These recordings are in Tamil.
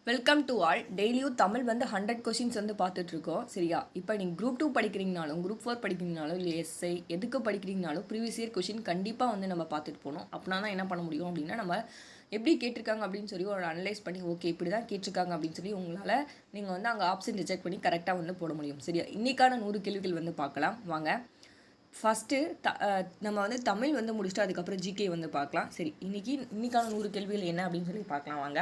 Welcome to all. டெய்லியும் தமிழ் வந்து 100 கொஷின்ஸ் வந்து பார்த்துட்ருக்கோம். சரியா? இப்போ நீங்கள் குரூப் 2 படிக்கிறீங்கனாலும் குரூப் 4 படிக்கிறீங்கனாலும் இல்லை எஸ்ஐ எதுக்கு படிக்கிறீங்கனாலும் ப்ரீவியஸ் இயர் கொஷின் கண்டிப்பாக வந்து நம்ம பார்த்துட்டு போகணும். அப்படின்னா தான் என்ன பண்ண முடியும் அப்படின்னா, நம்ம எப்படி கேட்டிருக்காங்க அப்படின்னு சொல்லி ஒரு அனலைஸ் பண்ணி ஓகே இப்படி தான் கேட்டிருக்காங்க அப்படின்னு சொல்லி உங்களால் நீங்கள் வந்து அங்கே ஆப்ஷன் ரிஜெக்ட் பண்ணி கரெக்டாக வந்து போட முடியும். சரியா? இன்றைக்கான 100 கேள்விகள் வந்து பார்க்கலாம் வாங்க. ஃபஸ்ட்டு நம்ம வந்து தமிழ் வந்து முடிச்சுட்டு அதுக்கப்புறம் ஜிகே வந்து பார்க்கலாம். சரி, இன்னைக்கான 100 கேள்விகள் என்ன அப்படின்னு சொல்லி பார்க்கலாம் வாங்க.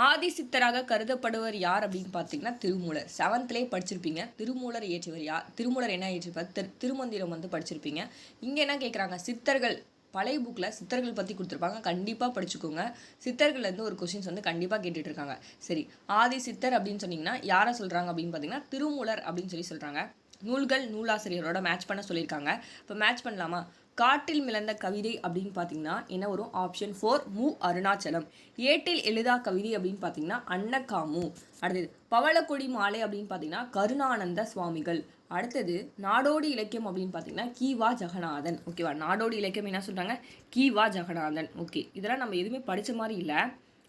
ஆதி சித்தராக கருதப்படுவர் யார் அப்படின்னு பார்த்தீங்கன்னா திருமூலர். 7th படிச்சிருப்பீங்க. திருமூலர் இயற்றியவர் யார்? திருமூலர் என்ன இயற்றிருப்பார்? திருமந்திரம் வந்து படிச்சிருப்பீங்க. இங்கே என்ன கேட்குறாங்க? சித்தர்கள் பழைய புக்கில் சித்தர்கள் பற்றி கொடுத்துருப்பாங்க, கண்டிப்பாக படிச்சுக்கோங்க. சித்தர்கள்லேருந்து ஒரு கொஷின்ஸ் வந்து கண்டிப்பாக கேட்டுட்டு இருக்காங்க. சரி, ஆதி சித்தர் அப்படின்னு சொன்னீங்கன்னா யாரை சொல்கிறாங்க அப்படின்னு பார்த்தீங்கன்னா திருமூலர் அப்படின்னு சொல்லி சொல்கிறாங்க. நூல்கள் நூலாசிரியரோட மேட்ச் பண்ண சொல்லியிருக்காங்க. இப்போ மேட்ச் பண்ணலாமா? காட்டில் மிளந்த கவிதை அப்படின்னு பார்த்தீங்கன்னா என்ன வரும்? ஆப்ஷன் 4 மு அருணாச்சலம். ஏட்டில் எழுதா கவிதை அப்படின்னு பார்த்தீங்கன்னா அன்னகாமு. அடுத்தது பவளக்கொடி மாலை அப்படின்னு பார்த்தீங்கன்னா கருணானந்த சுவாமிகள். அடுத்தது நாடோடி இலக்கியம் அப்படின்னு பார்த்தீங்கன்னா கீவா ஜெகநாதன். ஓகேவா? நாடோடி இலக்கியம் என்ன சொல்கிறாங்க? கீவா ஜெகநாதன். ஓகே, இதெல்லாம் நம்ம எதுவுமே படித்த மாதிரி இல்லை.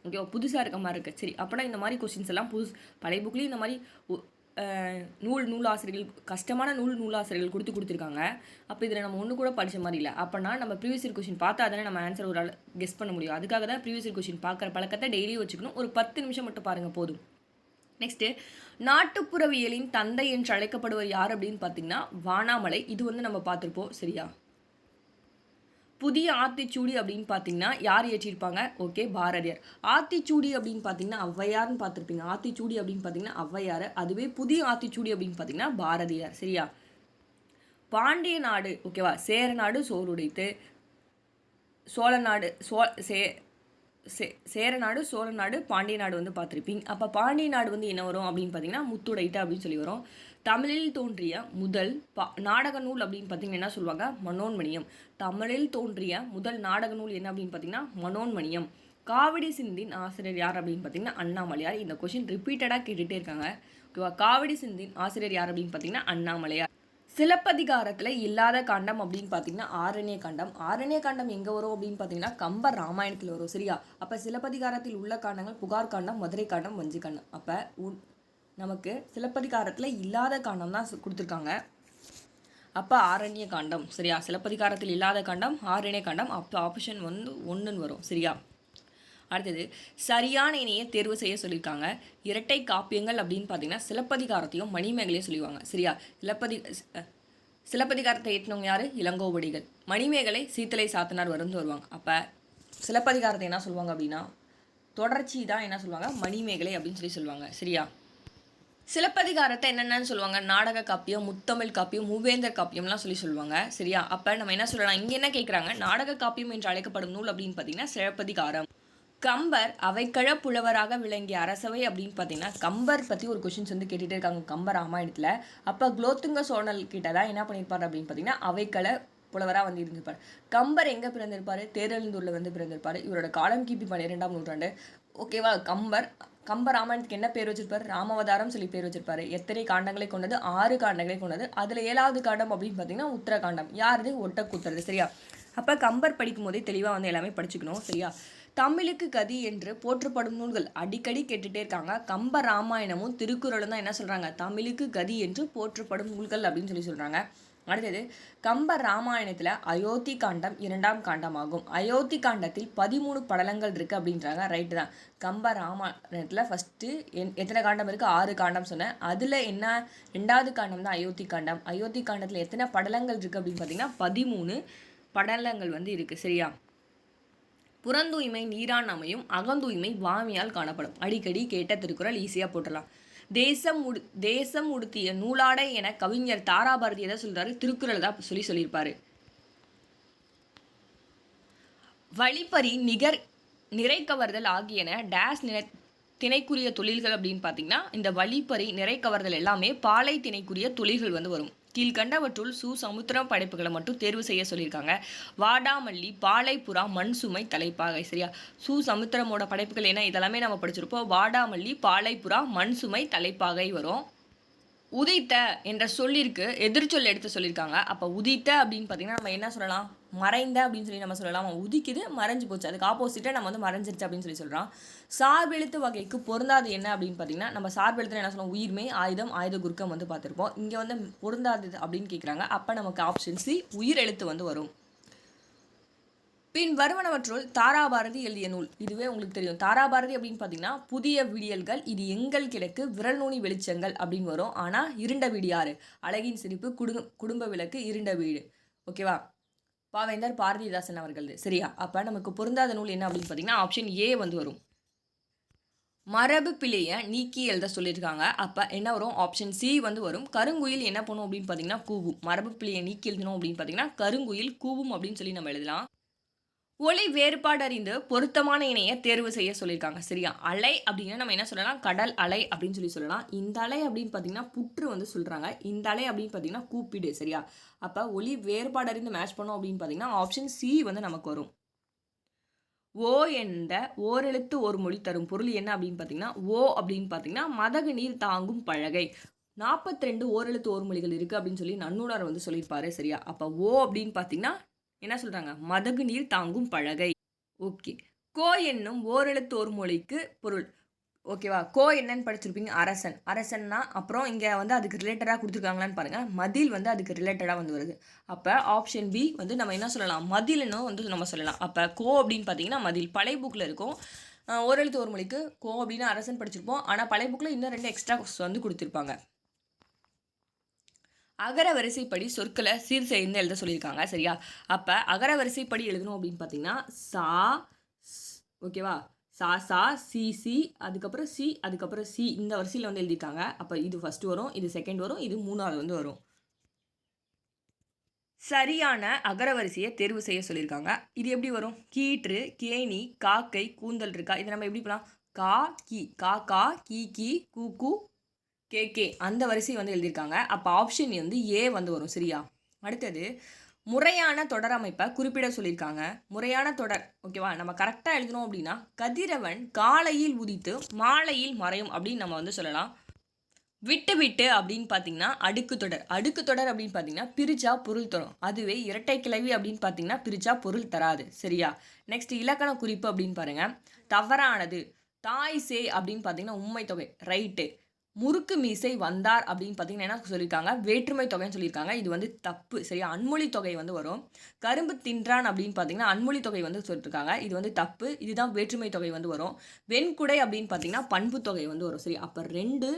ஓகேவா? புதுசாக இருக்க மாதிரி இருக்குது. சரி, அப்படின்னா இந்த மாதிரி கொஸ்டின்ஸ் எல்லாம் பழைய புக்லேயும் இந்த மாதிரி நூலாசிரியர்கள் கஷ்டமான நூலாசிரியர்கள் கொடுத்துருக்காங்க. அப்போ இதில் நம்ம ஒன்று கூட படித்த மாதிரி இல்லை. அப்போனா நம்ம ப்ரீவியஸ் இயர் கொஷின் பார்த்தா தானே நம்ம ஆன்சர் ஒரு ஆள் கெஸ் பண்ண முடியும். அதுக்காக தான் ப்ரீவியஸ் இயர் கொஷின் பார்க்குற பழக்கத்தை டெய்லியும் வச்சுக்கணும். ஒரு 10 நிமிஷம் மட்டும் பாருங்கள் போதும். நெக்ஸ்ட்டு நாட்டுப்புறவியலின் தந்தை என்று அழைக்கப்படுவர் யார் அப்படின்னு பார்த்தீங்கன்னா வானாமலை. இது வந்து நம்ம பார்த்துருப்போம். சரியா? புதிய ஆத்திச்சூடி அப்படின்னு பார்த்தீங்கன்னா யார் இயற்றியிருப்பாங்க? ஓகே, பாரதியார். ஆத்திச்சூடி அப்படின்னு பார்த்தீங்கன்னா ஔவையார்னு பார்த்துருப்பீங்க. ஆத்திச்சூடி அப்படின்னு பார்த்தீங்கன்னா ஔவையார். அதுவே புதிய ஆத்திச்சூடி அப்படின்னு பார்த்தீங்கன்னா பாரதியார். சரியா? பாண்டிய நாடு, ஓகேவா? சேர நாடு சோறுடைத்து, சோழ நாடு சேர நாடு சோழ நாடு பாண்டிய நாடு வந்து பார்த்துருப்பீங்க. அப்போ பாண்டிய நாடு வந்து என்ன வரும் அப்படின்னு பார்த்தீங்கன்னா முத்துடைட்டு அப்படின்னு சொல்லி வரும். தமிழில் தோன்றிய முதல் நாடக நூல் அப்படின்னு பார்த்தீங்கன்னா என்ன சொல்லுவாங்க? மனோன்மணியம். தமிழில் தோன்றிய முதல் நாடக நூல் என்ன அப்படின்னு பார்த்தீங்கன்னா மனோன்மணியம். காவடி சிந்தின் ஆசிரியர் யார் அப்படின்னு பார்த்தீங்கன்னா அண்ணாமலையார். இந்த கொஷின் ரிப்பீட்டடாக கேட்டுகிட்டே இருக்காங்க. ஓகேவா? காவடி சிந்தின் ஆசிரியர் யார் அப்படின்னு பார்த்தீங்கன்னா அண்ணாமலையார். சிலப்பதிகாரத்தில் இல்லாத காண்டம் அப்படின்னு பார்த்தீங்கன்னா ஆரண்ய காண்டம். ஆரண்ய காண்டம் எங்கே வரும் அப்படின்னு பார்த்தீங்கன்னா கம்பர் ராமாயணத்தில் வரும். சரியா? அப்போ சிலப்பதிகாரத்தில் உள்ள காண்டங்கள் புகார் காண்டம், மதுரை காண்டம், வஞ்சி காண்டம். அப்போ நமக்கு சிலப்பதிகாரத்தில் இல்லாத காண்டம் தான் கொடுத்துருக்காங்க. அப்போ ஆரண்ய காண்டம். சரியா? சிலப்பதிகாரத்தில் இல்லாத காண்டம் ஆரண்ய காண்டம். அப்போ ஆப்ஷன் வந்து 1ன்னு வரும். சரியா? அடுத்தது சரியான இணையை தேர்வு செய்ய சொல்லியிருக்காங்க. இரட்டை காப்பியங்கள் அப்படின்னு பார்த்தீங்கன்னா சிலப்பதிகாரத்தையும் மணிமேகலையும் சொல்லுவாங்க. சரியா? சிலப்பதிகாரத்தை ஏற்றினவங்க யார்? இளங்கோவடிகள். மணிமேகலை சீத்தலை சாத்தனார் வருவாங்க. அப்போ சிலப்பதிகாரத்தை என்ன சொல்லுவாங்க அப்படின்னா தொடர்ச்சி தான் என்ன சொல்லுவாங்க? மணிமேகலை அப்படின்னு சொல்லுவாங்க. சரியா? சிலப்பதிகாரத்தை என்னென்னு சொல்லுவாங்க? நாடக காப்பியம், முத்தமிழ் காப்பியம், மூவேந்தர் காப்பியம்லாம் சொல்லுவாங்க. சரியா? அப்போ நம்ம என்ன சொல்லலாம்? இங்கே என்ன கேட்குறாங்க? நாடக காப்பியம் என்று அழைக்கப்படும் நூல் அப்படின்னு பார்த்தீங்கன்னா சிலப்பதிகாரம். கம்பர் அவைக்கழ புலவராக விளங்கிய அரசவை அப்படின்னு பார்த்தீங்கன்னா கம்பர் பற்றி ஒரு கொஷின்ஸ் வந்து கேட்டுகிட்டே இருக்காங்க கம்பர் ராமாயணத்தில். அப்போ குலோத்துங்க சோழல் கிட்ட தான் என்ன பண்ணியிருப்பார் அப்படின்னு பார்த்தீங்கன்னா அவைக்கள புலவராக வந்து இருந்திருப்பார். கம்பர் எங்கே பிறந்திருப்பார்? தேரெழுந்தூரில் வந்து பிறந்திருப்பார். இவரோட காலம் கிபி 12ஆம் நூற்றாண்டு. ஓகேவா? கம்பர் ராமாயணத்துக்கு என்ன பேர் வச்சிருப்பார்? ராமாவதாரம் சொல்லி பேர் வச்சிருப்பாரு. எத்தனை காண்டங்களை கொண்டது? 6 காண்டங்களை கொண்டது. அதில் 7வது காண்டம் அப்படின்னு பார்த்தீங்கன்னா உத்தரகாண்டம். யாருது? ஒட்டக்கூத்துறது. சரியா? அப்போ கம்பர் படிக்கும் போதே தெளிவாக வந்து எல்லாமே படிச்சுக்கணும். சரியா? தமிழுக்கு கதி என்று போற்றப்படும் நூல்கள் அடிக்கடி கேட்டுகிட்டே இருக்காங்க. கம்ப ராமாயணமும் திருக்குறளும் தான் என்ன சொல்கிறாங்க? தமிழுக்கு கதி என்று போற்றப்படும் நூல்கள் அப்படின்னு சொல்கிறாங்க. அடுத்தது கம்ப ராமாயணத்தில் அயோத்தி காண்டம் 2ஆம் காண்டமாகும். அயோத்தி காண்டத்தில் 13 படலங்கள் இருக்குது அப்படின்றாங்க. ரைட்டு தான். கம்ப ராமாயணத்தில் ஃபஸ்ட்டு எத்தனை காண்டம் இருக்குது? 6 காண்டம் சொன்னேன். அதில் என்ன 2வது காண்டம் தான் அயோத்தி காண்டம். அயோத்தி காண்டத்தில் எத்தனை படலங்கள் இருக்குது அப்படின்னு பார்த்தீங்கன்னா 13 படலங்கள் வந்து இருக்குது. சரியா? புறந்தூய்மை நீரான் அமையும், அகந்தூய்மை வாமியால் காணப்படும். அடிக்கடி கேட்ட திருக்குறள், ஈஸியாக போட்டலாம். தேசம் உடுத்திய நூலாடை என கவிஞர் தாராபாரதி எதை சொல்றாரு? திருக்குறள் தான் சொல்லியிருப்பாரு. வழிப்பறி நிறை கவர்தல் ஆகியன டேஸ் திணைக்குரிய தொழில்கள் அப்படின்னு பார்த்தீங்கன்னா இந்த வழிப்பறி நிறை கவர்தல் எல்லாமே பாலை திணைக்குரிய தொழில்கள் வந்து வரும். கீழ்கண்டவற்றுள் சமுத்திரம் படைப்புகளை மட்டும் தேர்வு செய்ய சொல்லியிருக்காங்க. வாடாமல்லி, பாலைப்புறா, மண் சுமை, தலைப்பாகை. சரியா? சமுத்திரமோட படைப்புகள் என்ன? இதெல்லாமே நம்ம படிச்சிருப்போம். வாடாமல்லி, பாலைப்புறா, மண் சுமை, தலைப்பாகை வரும். உதித்த என்ற சொல்லிற்கு எதிர்ச்சொல் எடுத்து சொல்லியிருக்காங்க. அப்போ உதித்த அப்படின்னு பார்த்தீங்கன்னா நம்ம என்ன சொல்லலாம்? மறைந்த அப்படின்னு சொல்லி நம்ம சொல்லலாம். உதிக்குது, மறைஞ்சு போச்சு, அதுக்கு ஆப்போசிட்டாக நம்ம வந்து மறைஞ்சிருச்சு அப்படின்னு சொல்லி சொல்கிறோம். சார்பெழுத்து வகைக்கு பொருந்தாது என்ன அப்படின்னு பார்த்தீங்கன்னா, நம்ம சார்பெழுத்துல என்ன சொல்லுவோம், உயிர்மை, ஆயுதம், ஆயுத குறுக்கம் வந்து பார்த்துருப்போம். இங்கே வந்து பொருந்தாது அப்படின்னு கேட்குறாங்க. அப்போ நமக்கு ஆப்ஷன் சி உயிர் எழுத்து வந்து வரும். பின் வருவனவற்றுள் தாராபாரதி எழுதிய நூல். இதுவே உங்களுக்கு தெரியும். தாராபாரதி அப்படின்னு பார்த்தீங்கன்னா புதிய விடியல்கள், இது எங்கள் கிழக்கு, விரல் நூனி வெளிச்சங்கள் அப்படின்னு வரும். ஆனால் இருண்ட வீடு யாரு? அழகின் சிரிப்பு, குடும்ப விளக்கு, இருண்ட வீடு. ஓகேவா? பாவேந்தர் பாரதிதாசன் அவர்கள். சரியா? அப்போ நமக்கு பொருந்தாத நூல் என்ன அப்படின்னு பார்த்தீங்கன்னா ஆப்ஷன் ஏ வந்து வரும். மரபு பிழையை நீக்கி எழுத சொல்லியிருக்காங்க. அப்போ என்ன வரும்? ஆப்ஷன் சி வந்து வரும். கருங்குயில் என்ன பண்ணும் அப்படின்னு பார்த்தீங்கன்னா கூவும். மரபு பிழையை நீக்கி எழுதணும் அப்படின்னு பார்த்தீங்கன்னா கருங்குயில் கூவும் அப்படின்னு சொல்லி நம்ம எழுதலாம். ஒளி வேறுபாடு அறிந்து பொருத்தமான இணையை தேர்வு செய்ய சொல்லியிருக்காங்க. சரியா? அலை அப்படின்னா நம்ம என்ன சொல்லலாம்? கடல் அலை அப்படின்னு சொல்லலாம். இந்த அலை அப்படின்னு பார்த்தீங்கன்னா புற்று வந்து சொல்கிறாங்க. இந்த அலை அப்படின்னு பார்த்தீங்கன்னா கூப்பிடு. சரியா? அப்போ ஒளி வேறுபாடு அறிந்து மேட்ச் பண்ணோம் அப்படின்னு பார்த்தீங்கன்னா ஆப்ஷன் சி வந்து நமக்கு வரும். ஓ என்ற ஓரெழுத்து ஒரு மொழி தரும் பொருள் என்ன அப்படின்னு பார்த்தீங்கன்னா ஓ அப்படின்னு பார்த்தீங்கன்னா மதகு நீர் தாங்கும் பலகை. 42 ஓரெழுத்து ஒரு மொழிகள் இருக்குது அப்படின்னு சொல்லி நன்னூலார் வந்து சொல்லியிருப்பாரு. சரியா? அப்போ ஓ அப்படின்னு பார்த்தீங்கன்னா என்ன சொல்கிறாங்க? மதகு நீர் தாங்கும் பலகை. ஓகே. கோ என்னும் ஓரெழுத்து ஒரு மொழிக்கு பொருள். ஓகேவா? கோ என்னன்னு படிச்சிருப்பீங்க, அரசன். அரசன்னா அப்புறம் இங்கே வந்து அதுக்கு ரிலேட்டடாக கொடுத்துருக்காங்களான்னு பாருங்கள். மதில் வந்து அதுக்கு ரிலேட்டடாக வந்து வருது. அப்போ ஆப்ஷன் பி வந்து நம்ம என்ன சொல்லலாம்? மதில்னு வந்து நம்ம சொல்லலாம். அப்போ கோ அப்படின்னு பார்த்தீங்கன்னா மதில். பழைய புக்கில் இருக்கும். ஓரெழுத்து ஒரு மொழிக்கு கோ அப்படின்னு அரசன் படிச்சிருப்போம். ஆனால் பழைய புக்கில் இன்னும் 2 எக்ஸ்ட்ரா வந்து கொடுத்துருப்பாங்க. அகர வரிசைப்படி சொற்களை சீர் செய்து எழுத சொல்லியிருக்காங்க. சரியா? அப்போ அகர வரிசைப்படி எழுதணும் அப்படின்னு பார்த்தீங்கன்னா சா, ஓகேவா, சா சா சி சி, அதுக்கப்புறம் சி, அதுக்கப்புறம் சி, இந்த வரிசையில் வந்து எழுதியிருக்காங்க. அப்போ இது ஃபஸ்ட்டு வரும், இது செகண்ட் வரும், இது மூணாவது வந்து வரும். சரியான அகர வரிசையை தேர்வு செய்ய சொல்லியிருக்காங்க. இது எப்படி வரும்? கீற்று, கேணி, காக்கை, கூந்தல் இருக்கா? இதை நம்ம எப்படி பண்ணலாம்? கா கி, கா கா, கீ கி, கூ கூ, கே அந்த வரிசை வந்து எழுதியிருக்காங்க. அப்போ ஆப்ஷன் வந்து ஏ வந்து வரும். சரியா? அடுத்தது முறையான தொடர் அமைப்பை குறிப்பிட சொல்லியிருக்காங்க. முறையான தொடர், ஓகேவா, நம்ம கரெக்டாக எழுதணும் அப்படின்னா கதிரவன் காலையில் உதித்து மாலையில் மறையும் அப்படின்னு நம்ம வந்து சொல்லலாம். விட்டு விட்டு அப்படின்னு பார்த்தீங்கன்னா அடுக்கு தொடர். அடுக்கு தொடர் அப்படின்னு பார்த்தீங்கன்னா பிரிச்சா பொருள் தரும். அதுவே இரட்டை கிளவி அப்படின்னு பார்த்தீங்கன்னா பிரிச்சா பொருள் தராது. சரியா? நெக்ஸ்ட் இலக்கண குறிப்பு அப்படின்னு பாருங்க. தவறானது. தாய் சே அப்படின்னு பார்த்தீங்கன்னா உண்மை தொகை, ரைட்டு. முறுக்கு மீசை வந்தார் அப்படின்னு பார்த்தீங்கன்னா என்ன சொல்லியிருக்காங்க? வேற்றுமை தொகைன்னு சொல்லியிருக்காங்க. இது வந்து தப்பு. சரியா? அன்மொழி தொகை வந்து வரும். கரும்பு தின்றான் அப்படின்னு பார்த்தீங்கன்னா அன்மொழி தொகை வந்து சொல்லியிருக்காங்க. இது வந்து தப்பு. இதுதான் வேற்றுமை தொகை வந்து வரும். வெண்குடை அப்படின்னு பார்த்தீங்கன்னா பண்பு தொகை வந்து வரும். சரி, அப்போ 2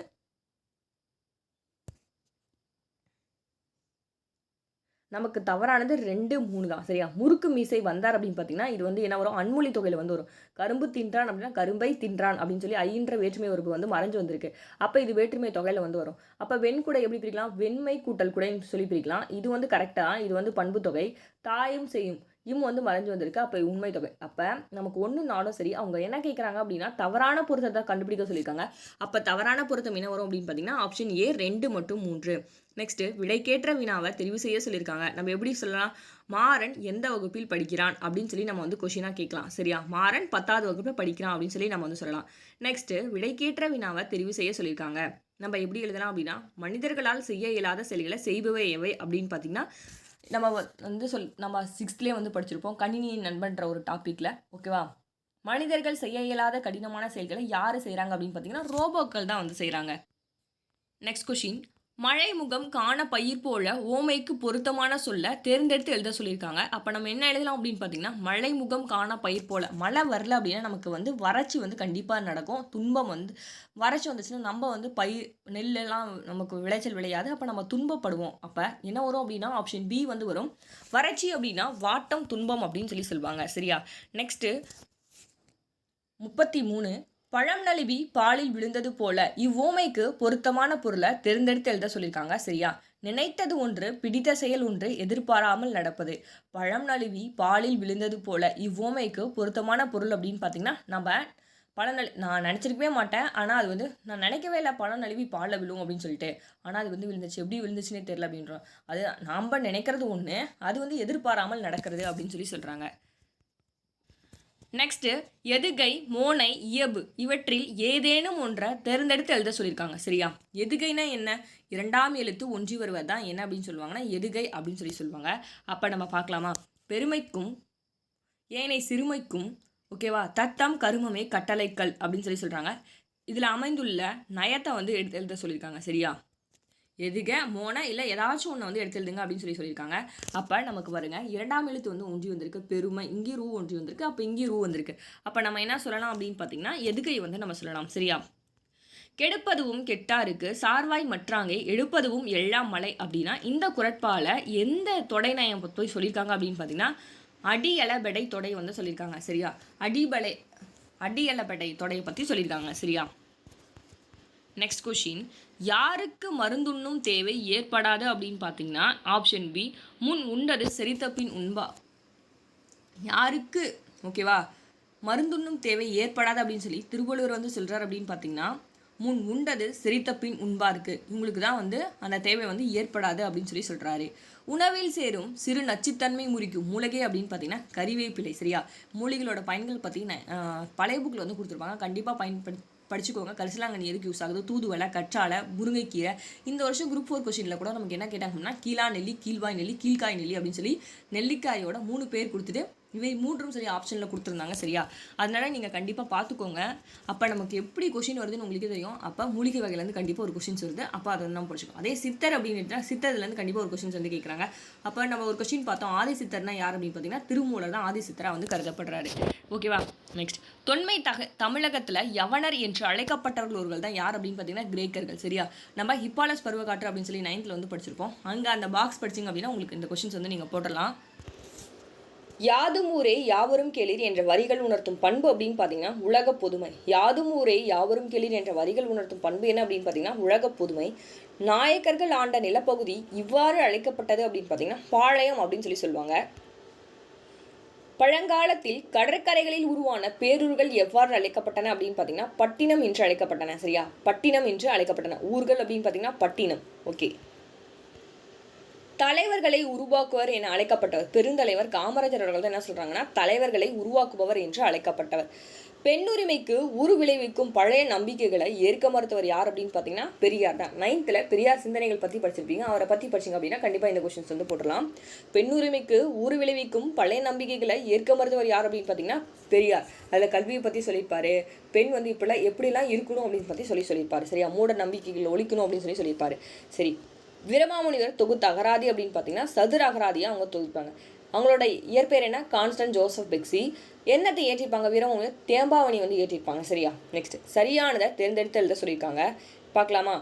நமக்கு தவறானது 2, 3 தான். சரியா? முறுக்கு மீசை வந்தார் அப்படின்னு பார்த்தீங்கன்னா இது வந்து என்ன வரும்? அன்மொழி தொகையில் வந்து வரும். கரும்பு தின்றான் அப்படின்னா கரும்பை தின்றான் அப்படின்னு சொல்லி ஐன்ற வேற்றுமை உறுப்பு வந்து மறைஞ்சு வந்திருக்கு. அப்போ இது வேற்றுமை தொகையில் வந்து வரும். அப்போ வெண்குடை எப்படி பிரிக்கலாம்? வெண்மை கூட்டல் குடைன்னு சொல்லி பிரிக்கலாம். இது வந்து கரெக்டாக, இது வந்து பண்பு தொகை. தாயும் செய்யும் வந்து மறைஞ்சு வந்திருக்கு. அப்போ உண்மை தொகை. அப்போ நமக்கு 1, 4 சரி. அவங்க என்ன கேட்குறாங்க அப்படின்னா தவறான பொருத்தத்தை கண்டுபிடிக்க சொல்லியிருக்காங்க. அப்போ தவறான பொருத்தம் என்ன வரும் அப்படின்னு பார்த்தீங்கன்னா ஆப்ஷன் ஏ 2 மற்றும் 3. நெக்ஸ்ட்டு விடைக்கேற்ற வினாவை தெரிவு செய்ய சொல்லியிருக்காங்க. நம்ம எப்படி சொல்லலாம்? மாறன் எந்த வகுப்பில் படிக்கிறான் அப்படின்னு சொல்லி நம்ம வந்து கொஷினாக கேட்கலாம். சரியா? மாறன் 10வது வகுப்பில் படிக்கிறான் அப்படின்னு சொல்லி நம்ம வந்து சொல்லலாம். நெக்ஸ்ட்டு விடைக்கேற்ற வினாவை தெரிவு செய்ய சொல்லியிருக்காங்க. நம்ம எப்படி எழுதலாம் அப்படின்னா மனிதர்களால் செய்ய இயலாத செயல்களை செய்பவை எவை அப்படின்னு பார்த்தீங்கன்னா நம்ம வந்து நம்ம 6th வந்து படிச்சிருப்போம் கணினியின் நண்பன்ற ஒரு டாப்பிக்கில். ஓகேவா? மனிதர்கள் செய்ய இயலாத கடினமான செயல்களை யார் செய்கிறாங்க அப்படின்னு பார்த்தீங்கன்னா ரோபோக்கள் தான் வந்து செய்கிறாங்க. Next question. மழைமுகம் காண பயிர் போல ஓமைக்கு பொருத்தமான சொல்ல தேர்ந்தெடுத்து எழுத சொல்லியிருக்காங்க. அப்போ நம்ம என்ன எழுதலாம் அப்படின்னு பார்த்தீங்கன்னா மழைமுகம் காண பயிர் போல. மழை வரல அப்படின்னா நமக்கு வந்து வறட்சி வந்து கண்டிப்பாக நடக்கும். துன்பம் வந்து வறட்சி வந்துச்சுன்னா நம்ம வந்து நெல்லெல்லாம் நமக்கு விளைச்சல் விளையாது. அப்போ நம்ம துன்பப்படுவோம். அப்போ என்ன வரும் அப்படின்னா ஆப்ஷன் பி வந்து வரும். வறட்சி அப்படின்னா வாட்டம் துன்பம் அப்படின்னு சொல்லி சொல்லுவாங்க. சரியா? நெக்ஸ்ட்டு 33. பழம் நழுவி பாலில் விழுந்தது போல இவ்வோமைக்கு பொருத்தமான பொருளை தேர்ந்தெடுத்து எழுத சொல்லியிருக்காங்க. சரியா? நினைத்தது ஒன்று, பிடித்த செயல் ஒன்று, எதிர்பாராமல் நடப்பது. பழம் நழுவி பாலில் விழுந்தது போல இவ்வோமைக்கு பொருத்தமான பொருள் அப்படின்னு பார்த்தீங்கன்னா நம்ம நான் நினச்சிருக்கவே மாட்டேன். ஆனால் அது வந்து நான் நினைக்கவே இல்லை பழம் நழுவி பாலில் விழுவும் அப்படின்னு சொல்லிட்டு. ஆனால் அது வந்து விழுந்துச்சு. எப்படி விழுந்துச்சுன்னே தெரியல அப்படின்றோம். அது நாம் நினைக்கிறது ஒன்று, அது வந்து எதிர்பாராமல் நடக்கிறது அப்படின்னு சொல்லி சொல்கிறாங்க. நெக்ஸ்ட்டு எதுகை, மோனை, இயபு இவற்றில் ஏதேனும் ஒன்றை தேர்ந்தெடுத்து எழுத சொல்லியிருக்காங்க. சரியா? எதுகைனா என்ன? 2ஆம் எழுத்து ஒன்றி வருவது தான் என்ன அப்படின்னு சொல்லுவாங்கன்னா எதுகை அப்படின்னு சொல்லி சொல்லுவாங்க. அப்போ நம்ம பார்க்கலாமா? பெருமைக்கும் ஏனை சிறுமைக்கும் ஓகேவா தத்தம் கருமமே கட்டளைக்கல் அப்படின்னு சொல்கிறாங்க. இதில் அமைந்துள்ள நயத்தை வந்து எழுத சொல்லியிருக்காங்க. சரியா, எதுக மோன இல்லை ஏதாச்சும் ஒன்று வந்து எடுத்து எழுதுங்க அப்படின்னு சொல்லியிருக்காங்க. அப்போ நமக்கு பாருங்க இரண்டாம் எழுத்து வந்து ஒன்றி வந்திருக்கு, பெருமை இங்கே ரூ ஒன்றி வந்திருக்கு, அப்போ இங்கே ரூ வந்திருக்கு. அப்போ நம்ம என்ன சொல்லலாம் அப்படின்னு பார்த்தீங்கன்னா எதுகை வந்து நம்ம சொல்லலாம். சரியா, கெடுப்பதுவும் கெட்டாருக்கு சார்வாய் மற்றாங்கே எடுப்பதுவும் எல்லாம் மலை அப்படின்னா இந்த குரட்பால எந்த தொடை நயம் போய் சொல்லியிருக்காங்க அப்படின்னு பார்த்தீங்கன்னா அடியலபெடை தொடை வந்து சொல்லியிருக்காங்க. சரியா, அடியலபெடை தொடையை பற்றி சொல்லியிருக்காங்க. சரியா, நெக்ஸ்ட் கொஷின், யாருக்கு மருந்துண்ணும் தேவை ஏற்படாது அப்படின்னு பார்த்தீங்கன்னா ஆப்ஷன் பி, முன் உண்டது செரித்த பின் உண்பா. யாருக்கு ஓகேவா மருந்துண்ணும் தேவை ஏற்படாது அப்படின்னு சொல்லி திருவள்ளுவர் வந்து சொல்கிறார் அப்படின்னு பார்த்தீங்கன்னா முன் உண்டது செரித்த பின் உண்பாருக்கு, இவங்களுக்கு தான் வந்து அந்த தேவை வந்து ஏற்படாது அப்படின்னு சொல்லி சொல்கிறாரு. உணவில் சேரும் சிறு நச்சுத்தன்மை முறிக்கும் மூலிகை அப்படின்னு பார்த்தீங்கன்னா கறிவேப்பிலை. சரியா, மூலிகளோட பயன்கள் பார்த்தீங்கன்னா பழைய புக்கில் வந்து கொடுத்துருப்பாங்க, கண்டிப்பாக படிச்சுக்கோங்க. கரிசலாங்கண்ணி எதுக்கு யூஸ் ஆகுது, தூதுவளை, கற்றாழை, முருங்கைக்கீரை. இந்த வருஷம் குரூப் 4 கொஸ்டினில் கூட நமக்கு என்ன கேட்டாங்கன்னா கீழா நெல்லி, கீழ்வாய் நெல்லி, கீழ்காய் நெல்லி அப்படின்னு சொல்லி நெல்லிக்காயோட 3 பேர் கொடுத்துட்டு இவை 3ம் சரி ஆப்ஷனில் கொடுத்துருந்தாங்க. சரியா, அதனால நீங்கள் கண்டிப்பாக பார்த்துக்கோங்க. அப்போ நமக்கு எப்படி கொஷின் வருதுன்னு உங்களுக்கே தெரியும். அப்போ மூலிகை வகையிலேருந்து கண்டிப்பாக ஒரு கொஷின்ஸ் வருது, அப்போ அதை வந்து நம்ம படிச்சுக்கோம். அதே சித்தர் அப்படின்ட்டு சித்தர்லேருந்து கண்டிப்பாக ஒரு கொஷின்ஸ் வந்து கேட்குறாங்க. அப்போ நம்ம ஒரு கொஷின் பார்த்தோம், ஆதி சித்தர்னா யார் அப்படின்னு பார்த்தீங்கன்னா திருமூலர் தான் ஆதி சித்தராக வந்து கருதப்படுறாரு. ஓகேவா, நெக்ஸ்ட் தொன்மை தமிழகத்தில் யவனர் என்று அழைக்கப்பட்டவர்கள் தான் யார் அப்படின்னு பார்த்தீங்கன்னா கிரேக்கர்கள். சரியா, நம்ம ஹிப்பாலஸ் பருவகாற்று அப்படின்னு சொல்லி 9th வந்து படிச்சிருப்போம். அங்கே அந்த பாக்ஸ் படிச்சிங்க அப்படின்னா உங்களுக்கு இந்த கொஷின்ஸ் வந்து நீங்கள் போடலாம். யாதும் ஊரே யாவரும் கேளீர் என்ற வரிகள் உணர்த்தும் பண்பு அப்படின்னு பார்த்தீங்கன்னா உலக பொதுமை. யாதும் ஊரே யாவரும் கேளீர் என்ற வரிகள் உணர்த்தும் பண்பு என்ன அப்படின்னு பார்த்தீங்கன்னா உலக பொதுமை. நாயக்கர்கள் ஆண்ட நிலப்பகுதி இவ்வாறு அழைக்கப்பட்டது அப்படின்னு பார்த்தீங்கன்னா பாளையம் அப்படின்னு சொல்லி சொல்லுவாங்க. பழங்காலத்தில் கடற்கரைகளில் உருவான பேரூர்கள் எவ்வாறு அழைக்கப்பட்டன அப்படின்னு பார்த்தீங்கன்னா பட்டினம் என்று அழைக்கப்பட்டன. சரியா, பட்டினம் என்று அழைக்கப்பட்டன. ஊர்கள் அப்படின்னு பார்த்தீங்கன்னா பட்டினம். ஓகே, தலைவர்களை உருவாக்குவர் என அழைக்கப்பட்டவர் பெருந்தலைவர் காமராஜர் அவர்கள் தான் என்ன சொல்றாங்கன்னா தலைவர்களை உருவாக்குபவர் என்று அழைக்கப்பட்டவர். பெண்ணுரிமைக்கு உரு விளைவிக்கும் பழைய நம்பிக்கைகளை ஏற்க மறுத்தவர் யார் அப்படின்னு பார்த்தீங்கன்னா பெரியார் தான். 9th பெரியார் சிந்தனைகள் பற்றி படிச்சிருப்பீங்க, அவரை பற்றி படிச்சிங்க அப்படின்னா கண்டிப்பாக இந்த கொஸ்டின்ஸ் வந்து போடலாம். பெண்ணுரிமைக்கு உரு விளைவிக்கும் பழைய நம்பிக்கைகளை ஏற்க மறுத்தவர் யார் அப்படின்னு பார்த்தீங்கன்னா பெரியார். அதில் கல்வியை பற்றி சொல்லியிருப்பாரு, பெண் வந்து இப்படிலாம் எப்படிலாம் இருக்கணும் அப்படின்னு பற்றி சொல்லியிருப்பாரு. சரியா, மூட நம்பிக்கைகள் ஒழிக்கணும் அப்படின்னு சொல்லியிருப்பாரு. சரி, வீரமாமுனிவர் தொகுத்த அகராதி அப்படின்னு பார்த்தீங்கன்னா சதுர அகராதியாக அவங்க தொகுப்பாங்க. அவங்களோட இயற்பெயர் என்ன, கான்ஸ்டன்ட் ஜோசப் பெக்ஸி. என்னத்தை ஏற்றிருப்பாங்க, வீரமாமுனிவர் தேம்பாவணி வந்து ஏற்றிருப்பாங்க. சரியா, நெக்ஸ்ட் சரியானதை தேர்ந்தெடுத்து எழுத சொல்லியிருக்காங்க. பார்க்கலாமா,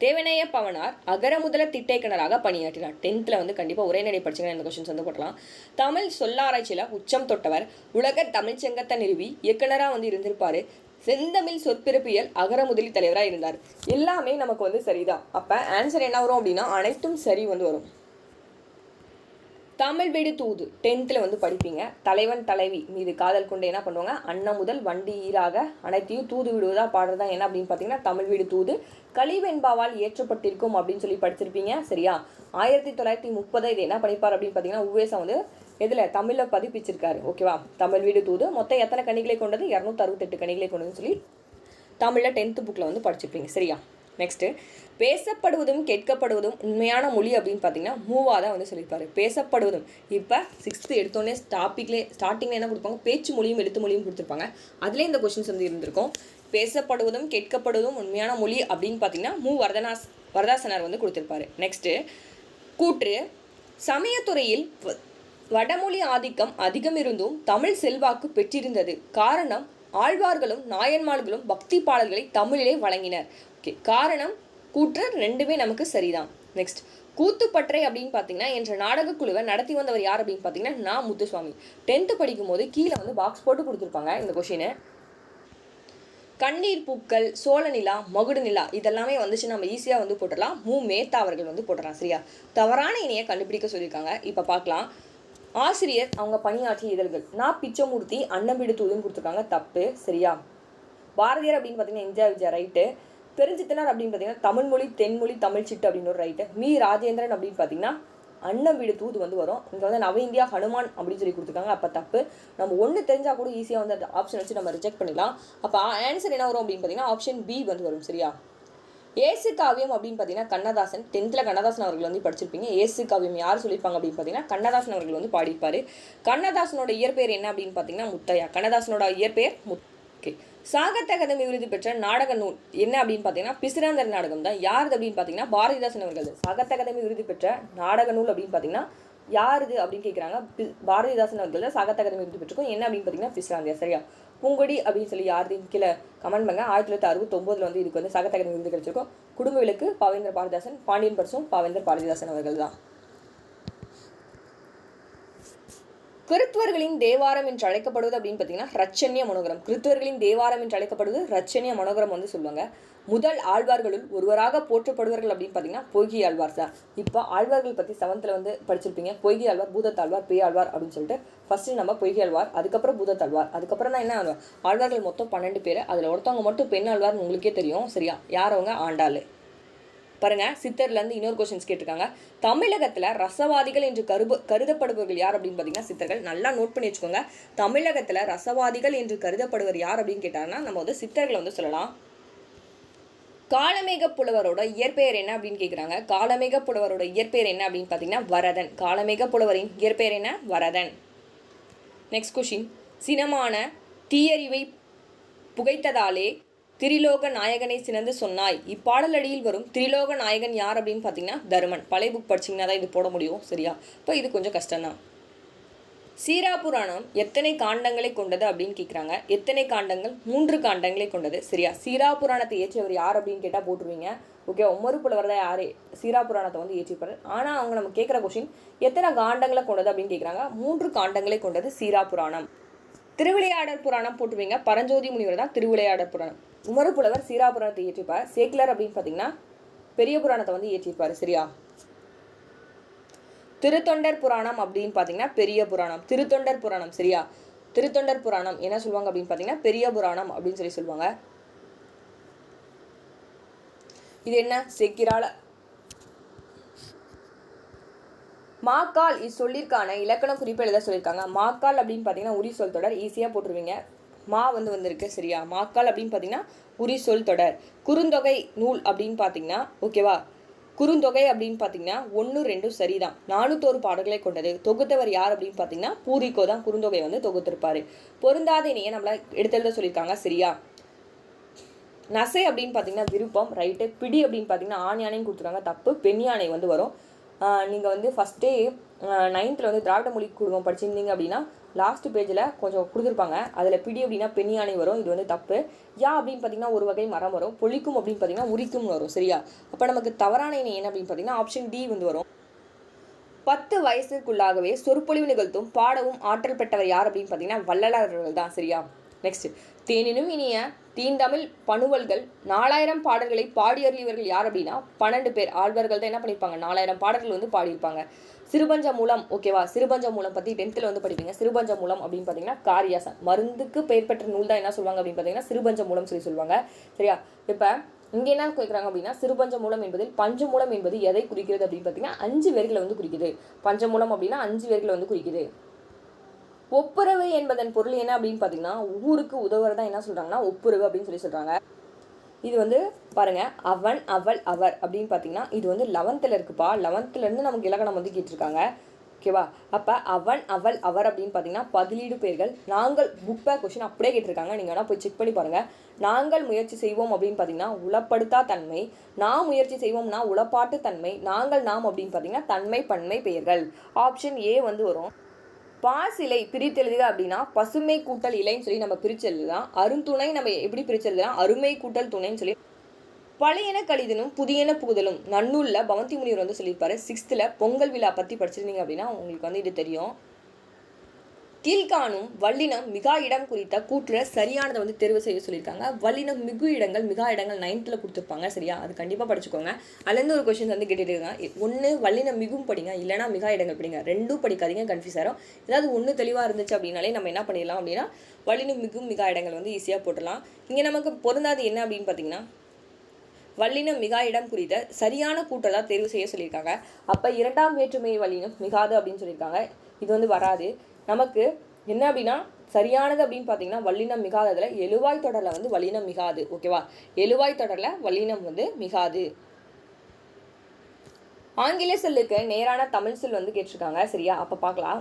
தேவனைய பவனார் அகர முதல திட்டைக்கணராக பணியாற்றினார். 10th வந்து கண்டிப்பாக உரைநடை படிச்சுங்க, இந்த கொஸ்டின்ஸ் வந்து போடலாம். தமிழ் சொல்லாராய்ச்சியில் உச்சம் தொட்டவர், உலக தமிழ் சங்கத்தை நிறுவி இயக்குனராக வந்து இருந்திருப்பாரு. செந்தமிழ் சொற்பிறப்பியல் அகர முதலி தலைவராக இருந்தார். எல்லாமே நமக்கு வந்து சரிதான். அப்போ ஆன்சர் என்ன வரும் அப்படின்னா அனைத்தும் சரி வந்து வரும். தமிழ் வீடு தூது 10th வந்து படிப்பீங்க. தலைவன் தலைவி மீது காதல் கொண்டு என்ன பண்ணுவாங்க, அன்னம் முதல் வண்டி ஈராக அனைத்தையும் தூது விடுவதா பாடுறதா என்ன அப்படின்னு பார்த்தீங்கன்னா தமிழ் வீடு தூது. கலிவெண்பாவால் ஏற்றப்பட்டிருக்கும் அப்படின்னு சொல்லி படிச்சிருப்பீங்க. சரியா, 1930 இது என்ன பண்ணிப்பார் அப்படின்னு பார்த்தீங்கன்னா உவேசா வந்து இதில் தமிழில் பதிப்பிச்சிருக்காரு. ஓகேவா, தமிழ் வீடு தூது மொத்தம் எத்தனை கணிகளை கொண்டது, 268 கணிகளை கொண்டதுன்னு சொல்லி தமிழில் 10th புக்கில் வந்து படிச்சிருப்பீங்க. சரியா, நெக்ஸ்ட்டு பேசப்படுவதும் கேட்கப்படுவதும் உண்மையான மொழி அப்படின்னு பார்த்தீங்கன்னா மூவாதான் வந்து சொல்லியிருப்பாரு. பேசப்படுவதும் இப்போ 6th எடுத்தோடனே ஸ்டார்டிங்கில் என்ன கொடுப்பாங்க, பேச்சு மொழியும் எழுத்து மொழியும் கொடுத்துருப்பாங்க. அதுலேயே இந்த கொஸ்டின்ஸ் வந்து இருந்திருக்கும். பேசப்படுவதும் கேட்கப்படுவதும் உண்மையான மொழி அப்படின்னு பார்த்தீங்கன்னா வரதாசனார் வந்து கொடுத்துருப்பாரு. நெக்ஸ்ட்டு கூற்று, சமயத்துறையில் வடமொழி ஆதிக்கம் அதிகம் இருந்தும் தமிழ் செல்வாக்கு பெற்றிருந்தது. காரணம், ஆழ்வார்களும் நாயன்மார்களும் பக்தி பாடல்களை தமிழிலே வழங்கினர். ஓகே, காரணம் கூற்று ரெண்டுமே நமக்கு சரிதான். நெக்ஸ்ட் கூத்துப்பற்றை அப்படின்னு பார்த்தீங்கன்னா என்ற நாடக குழுவை நடத்தி வந்தவர் யார் அப்படின்னு பார்த்தீங்கன்னா நான் முத்துசுவாமி. 10th படிக்கும் போது கீழே வந்து பாக்ஸ் போட்டு கொடுத்துருப்பாங்க இந்த கொஷினை. கண்ணீர் பூக்கள், சோழ நிலா, மகுடு நிலா இதெல்லாமே வந்துச்சு நம்ம ஈஸியாக வந்து போட்டுடலாம். மேத்தா அவர்கள் வந்து போட்டுறான். சரியா, தவறான இணையை கண்டுபிடிக்க சொல்லியிருக்காங்க. இப்போ பார்க்கலாம். ஆசிரியர் அவங்க பணியாற்றிய இதழ்கள், நான் பிச்சமூர்த்தி அன்னம்பிடு தூதுன்னு கொடுத்துருக்காங்க, தப்பு. சரியா, பாரதியார் அப்படின்னு பார்த்தீங்கன்னா இந்தியா விஜயா, ரைட்டு. பெருஞ்சித்தனார் அப்படின்னு பார்த்தீங்கன்னா தமிழ்மொழி தென்மொழி தமிழ் சிட்டு அப்படின்னு ஒரு ரைட்டு. மீ ராஜேந்திரன் அப்படின்னு பார்த்தீங்கன்னா அன்னம்பிடு தூது வந்து வரும். இங்கே வந்து நவ இந்தியா ஹனுமான் அப்படின்னு சொல்லி கொடுத்துருக்காங்க, அப்போ தப்பு. நம்ம ஒன்று தெரிஞ்சால் கூட ஈஸியாக வந்து அந்த ஆப்ஷன் வச்சு நம்ம ரிஜெக்ட் பண்ணிடலாம். அப்போ ஆன்சர் என்ன வரும் அப்படின்னு பார்த்தீங்கன்னா ஆப்ஷன் பி வந்து வரும். சரியா, ஏசு காவியம் அப்படின்னு பார்த்தீங்கன்னா கண்ணதாசன். 10th கண்ணதாசன் அவர்கள் வந்து படிச்சிருப்பீங்க. ஏசு காவியம் யார் சொல்லியிருப்பாங்க அப்படின்னு பார்த்தீங்கன்னா கண்ணதாசன் அவர்கள் வந்து பாடியிருப்பார். கண்ணதாசனோட இயற்பெயர் என்ன அப்படின்னு பார்த்தீங்கன்னா முத்தையா. கண்ணதாசனோட இயற்பெயர் ஓகே. சாகித்ய அகாதமி விருது பெற்ற நாடக நூல் என்ன அப்படின்னு பார்த்தீங்கன்னா பிசிராந்தர் நாடகம் தான். யாருது அப்படின்னு பார்த்தீங்கன்னா பாரதிதாசன் அவர்கள். சாகித்ய அகாதமி விருது பெற்ற நாடக நூல் அப்படின்னு பார்த்தீங்கன்னா யாருது அப்படின்னு கேட்குறாங்க. பாரதிதாசன் அவர்கள் தான் சாகித்ய அகாதமி விருது பெற்றிருக்கும். என்ன அப்படின்னு பார்த்தீங்கன்னா பிசிராந்தியர். சரியா? பூங்கொடி அப்படின்னு சொல்லி யாருன்னு கீழே கமெண்ட் பண்ணுங்க. 1969 வந்து இதுக்கு வந்து சாகித்ய அகாதமி விருது கிடைச்சிருக்கும். குடும்ப விளக்கு பாவேந்தர் பாரதிதாசன். பாண்டியன் பரிசும் பாவேந்தர் பாரதிதாசன் அவர்கள் தான். கிறித்துவர்களின் தேவாரம் என்று அழைக்கப்படுவது அப்படின்னு பார்த்தீங்கன்னா ரச்சன்ய மனோகரம். கிறித்துவர்களின் தேவாரம் என்று அழைக்கப்படுவது ரச்சன்ய மனோகரம் வந்து சொல்லுவாங்க. முதல் ஆழ்வார்களுள் ஒருவராக போற்றப்படுவார்கள் அப்படின்னு பார்த்தீங்கன்னா பொய்கை ஆழ்வார் சார். இப்போ ஆழ்வார்கள் பற்றி 7th வந்து படிச்சிருப்பீங்க. பொய்கை ஆழ்வார், பூதத்தாழ்வார், பேய் ஆழ்வார் அப்படின்னு சொல்லிட்டு ஃபர்ஸ்ட் நம்ம பொய்கை ஆழ்வார், அதுக்கப்புறம் பூதத்தாழ்வார், அதுக்கப்புறம் தான் என்ன ஆழ்வார்கள் மொத்தம் 12 பேர். அதில் ஒருத்தவங்க மட்டும் பெண் ஆழ்வார்னு உங்களுக்கே தெரியும். சரியா? யார் அவங்க? ஆண்டாள். பாருங்க, சித்தர்லேருந்து இன்னொரு கொஸ்டின்ஸ் கேட்டிருக்காங்க. தமிழகத்தில் ரசவாதிகள் என்று கருதப்படுபவர்கள் யார் அப்படின்னு பார்த்தீங்கன்னா சித்தர்கள். நல்லா நோட் பண்ணி வச்சுக்கோங்க. தமிழகத்தில் ரசவாதிகள் என்று கருதப்படுவர் யார் அப்படின்னு கேட்டாங்கன்னா நம்ம வந்து சித்தர்களை வந்து சொல்லலாம். காளமேக புலவரோட இயற்பெயர் என்ன அப்படின்னு கேட்குறாங்க. காளமேக புலவரோட இயற்பெயர் என்ன அப்படின்னு பார்த்தீங்கன்னா வரதன். காளமேக புலவரின் இயற்பெயர் என்ன? வரதன். Next question. சினமான தீயறிவை புகைத்ததாலே திரிலோக நாயகனை சினந்து சொன்னாய். இப்பாடலடியில் வரும் திரிலோக நாயகன் யார் அப்படின்னு பார்த்தீங்கன்னா தருமன். பழைய புக் படிச்சிங்கன்னா தான் இது போட முடியும். சரியா? இப்போ இது கொஞ்சம் கஷ்டம்தான். சீரா புராணம் எத்தனை காண்டங்களை கொண்டது அப்படின்னு கேட்குறாங்க. எத்தனை காண்டங்கள்? 3 காண்டங்களை கொண்டது. சரியா? சீரா புராணத்தை இயற்றியவர் யார் அப்படின்னு கேட்டால் போட்டுருவீங்க. ஓகே, ஒவ்வொரு புலவர் தான் யாரே சீரா புராணத்தை வந்து இயற்றிப்பார். ஆனால் அவங்க நம்ம கேட்குற கொஸ்டின் எத்தனை காண்டங்களை கொண்டது அப்படின்னு கேட்குறாங்க. 3 காண்டங்களை கொண்டது சீரா புராணம். திருவிளையாடற் புராணம் போட்டுருவீங்க. பரஞ்சோதி முனிவர் தான் திருவிளையாடற் புராணம். உமறு புலவர் சீரா புராணத்தை இயற்றிப்பார். சேக்கிலர் அப்படின்னு பார்த்தீங்கன்னா பெரிய புராணத்தை வந்து இயற்றிப்பார். சரியா? திருத்தொண்டர் புராணம் அப்படின்னு பார்த்தீங்கன்னா பெரிய புராணம். திருத்தொண்டர் புராணம். சரியா? திருத்தொண்டர் புராணம் என்ன சொல்லுவாங்க அப்படின்னு பார்த்தீங்கன்னா பெரிய புராணம் அப்படின்னு சொல்லுவாங்க. இது என்ன? சேக்கிரால மாக்கால் இச்சொல்லிற்கான இலக்கண குறிப்பு எழுத சொல்லியிருக்காங்க. மாக்கால் அப்படின்னு பார்த்தீங்கன்னா உரி சொல் தொடர். ஈஸியாக போட்டுருவீங்க. மா வந்து வந்திருக்கு. சரியா? மாக்கால் அப்படின்னு பார்த்தீங்கன்னா உரி சொல் தொடர். குறுந்தொகை நூல் அப்படின்னு பார்த்தீங்கன்னா ஓகேவா, குறுந்தொகை அப்படின்னு பார்த்தீங்கன்னா 1, 2 சரிதான். 401 பாடல்களை கொண்டது. தொகுத்தவர் யார் அப்படின்னு பார்த்தீங்கன்னா பூரிக்கோ தான் குறுந்தொகை வந்து தொகுத்திருப்பாரு. பொருந்தாத இணையை நம்மளை எடுத்தெழுத சொல்லியிருக்காங்க. சரியா? நசை அப்படின்னு பார்த்தீங்கன்னா விருப்பம். ரைட்டு. பிடி அப்படின்னு பார்த்தீங்கன்னா ஆண் யானைன்னு கொடுத்துருக்காங்க. தப்பு. பெண் யானை வந்து வரும். நீங்கள் வந்து ஃபஸ்ட்டே 9th வந்து திராவிட மொழி குடும்பம் படிச்சிருந்தீங்க அப்படின்னா லாஸ்ட் பேஜில் கொஞ்சம் கொடுத்துருப்பாங்க. அதில் பிடி அப்படின்னா பெண் யானை வரும். இது வந்து தப்பு. யா அப்படின்னு பார்த்தீங்கன்னா ஒரு வகை மரம் வரும். பொழிக்கும் அப்படின்னு பார்த்தீங்கன்னா உரிக்கும் வரும். சரியா? அப்போ நமக்கு தவறான இணை என்ன அப்படின்னு பார்த்தீங்கன்னா ஆப்ஷன் டி வந்து வரும். 10 வயசுக்குள்ளாகவே சொற்பொழிவு நிகழ்த்தும் பாடவும் ஆற்றல் பெற்றவர் யார் அப்படின்னு பார்த்தீங்கன்னா வள்ளலார்கள் தான். சரியா? நெக்ஸ்ட். தேனினும் இனிய தீந்தமிழ் பணுவல்கள் 4000 பாடல்களை பாடியறியவர்கள் யார் அப்படின்னா 12 பேர் ஆழ்வார்கள் தான் என்ன பண்ணியிருப்பாங்க 4000 பாடல்கள் வந்து பாடியிருப்பாங்க. சிறுபஞ்ச மூலம். ஓகேவா? சிறுபஞ்ச மூலம் பற்றி 10th வந்து படிப்பீங்க. சிறுபஞ்ச மூலம் அப்படின்னு பார்த்தீங்கன்னா காரியாசன். மருந்துக்கு பெயர் பெற்ற நூல் தான் என்ன சொல்லுவாங்க அப்படின்னு பார்த்தீங்கன்னா சிறுபஞ்ச மூலம் சொல்லுவாங்க. சரியா? இப்போ இங்கே என்ன கேட்குறாங்க அப்படின்னா சிறுபஞ்ச மூலம் என்பதில் பஞ்ச மூலம் என்பது எதை குறிக்கிறது அப்படின்னு பார்த்தீங்கன்னா 5 வேர்களை வந்து குறிக்குது. பஞ்ச மூலம் அப்படின்னா 5 வேர்களை வந்து குறிக்குது. ஒப்புரவு என்பதன் பொருள் என்ன அப்படின்னு பார்த்தீங்கன்னா ஊருக்கு உதவுறதா என்ன சொல்கிறாங்கன்னா ஒப்புரவு அப்படின்னு சொல்கிறாங்க. இது வந்து பாருங்க, அவன் அவள் அவர் அப்படின்னு பார்த்தீங்கன்னா இது வந்து 11th இருக்குப்பா. 11th நமக்கு இலக்கணம் வந்து கேட்டிருக்காங்க. ஓகேவா? அப்போ அவன் அவள் அவர் அப்படின்னு பார்த்தீங்கன்னா பதிலீடு பெயர்கள். நாங்கள் புக் பேக் கொஸ்டின் அப்படியே கேட்டிருக்காங்க. நீங்கள் வேணால் போய் செக் பண்ணி பாருங்கள். நாங்கள் முயற்சி செய்வோம் அப்படின்னு பார்த்தீங்கன்னா உளப்படுத்தா தன்மை. நாம் முயற்சி செய்வோம்னா உளப்பாட்டு தன்மை. நாங்கள் நாம் அப்படின்னு பார்த்தீங்கன்னா தன்மை பன்மை பெயர்கள். ஆப்ஷன் ஏ வந்து வரும். பாசிலை பிரித்தெழுதுக அப்படின்னா பசுமை கூட்டல் இலைன்னு சொல்லி நம்ம பிரித்து எழுதுதான். அருந்துணை நம்ம எப்படி பிரித்து எழுதுனா அருமை கூட்டல் துணைன்னு சொல்லி. பழையன கழிதனும் புதியன புகுதலும் நன்னூலில் பவந்தி முனிவர் வந்து சொல்லியிருப்பாரு. 6th பொங்கல் விழா பற்றி படிச்சிருந்தீங்க அப்படின்னா உங்களுக்கு வந்து இது தெரியும். கீழ்காணும் வல்லினம் மிகா இடம் குறித்த கூற்றுல சரியானதை வந்து தேர்வு செய்ய சொல்லியிருக்காங்க. வல்லினம் மிகு இடங்கள் மிகா இடங்கள் 9th கொடுத்துருப்பாங்க. சரியா? அது கண்டிப்பாக படிச்சுக்கோங்க. அதுலேருந்து ஒரு கொஸ்டின் வந்து கேட்டுட்டு இருக்காங்க. ஒன்று வல்லினம் மிகும் படிங்க, இல்லைனா மிகா இடங்கள் படிங்க. 2 படிக்காதீங்க, கன்ஃபியூஸ் ஆகும். ஏதாவது ஒன்று தெளிவாக இருந்துச்சு அப்படின்னாலே நம்ம என்ன பண்ணிடலாம் அப்படின்னா வல்லினம் மிகும் மிகா இடங்கள் வந்து ஈஸியாக போட்டுடலாம். இங்கே நமக்கு பொருந்தாது என்ன அப்படின்னு பார்த்தீங்கன்னா வல்லினம் மிகா இடம் குறித்த சரியான கூட்டை தேர்வு செய்ய சொல்லியிருக்காங்க. அப்போ 2ஆம் வேற்றுமை வல்லினம் மிகாது அப்படின்னு சொல்லியிருக்காங்க. இது வந்து வராது. நமக்கு என்ன அப்படின்னா சரியானது அப்படின்னு பார்த்தீங்கன்னா வல்லினம் மிகாததில் எழுவாய் தொடரில் வந்து வல்லினம் மிகாது. ஓகேவா, எழுவாய் தொடரில் வல்லினம் வந்து மிகாது. ஆங்கில சொல்லுக்கு நேரான தமிழ் சொல் வந்து கேட்டிருக்காங்க. சரியா, அப்போ பார்க்கலாம்.